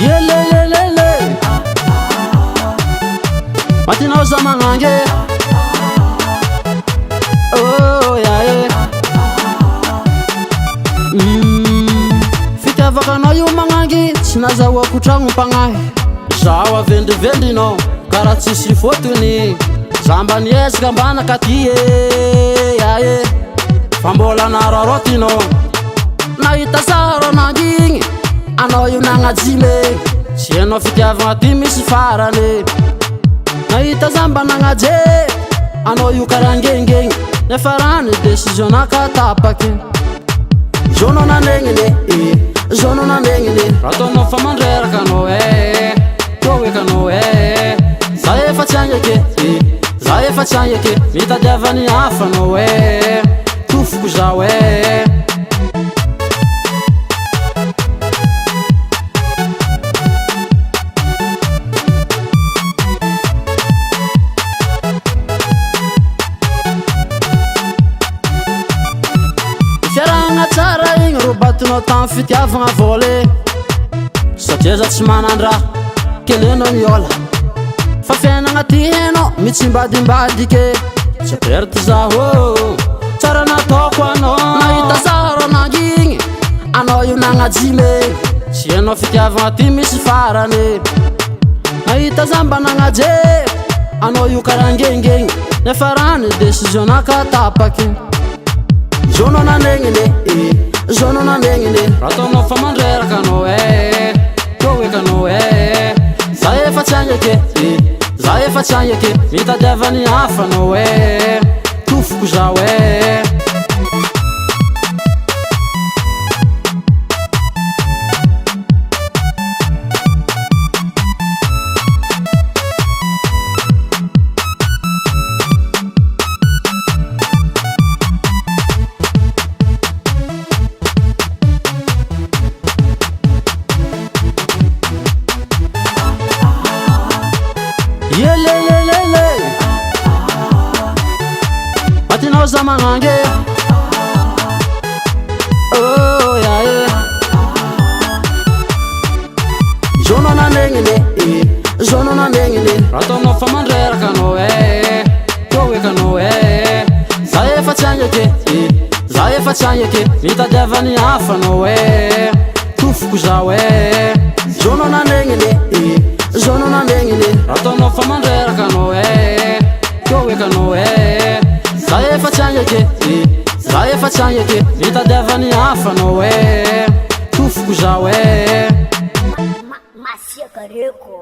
Yelelelele Matinao za magnangy oh yeah Fitiavakanao io magnangy tsy nazahoako tragno mpagnahy zaho avendivendinao karaha tsisy fotony za mba niezaka ambana katy yae fa mbola nararotinao nahita sara anangy igny anao io nagnajile tsy hainao fitiavagna ty misy farany nahita za mba nagnaje anao io karaha ngengegny nefa rany décision nakatapaky zonao nandegniny zonao nandegniny rataonao fa mandreraka anao ko ekanao za efa tsy agny ake za efa tsy agny ake mitadiavany hafa anao tofoko zao fiaragna tsara igny ro batinao tamy fitiavagna volé satria za tsy manandraha kelenao miola fa fiainagna ty hainao mitsimbadimbadike tsy perte zaho tsara nataoko anao nahita sara anangy igny anao io nagnajile tsy hainao fitiavagna ty misy farany nahita za mba nagnaje anao io karaha ngengegny nefa rany décision nakatapaky zonao nandegniny zonao nandegniny rataonao fa mandreraka anao ko ekanao za efa tsy agny ake za efa tsy agny ake mitadiavany hafa anao tofoko zao Yelelelele Matinao za magnangy oh yeah zonao nandegniny zonao nandegniny rataonao fa mandreraka anao ko ekanao za efa tsy agny ake za efa tsy agny ake mitadiavany hafa anao tofoko zao zonao nandegniny zonao nandegniny rataonao fa mandreraka anao ko ekanao za efa tsy agny ake za efa tsy agny ake mitadiavany hafa anao tofoko zao Macia Careco.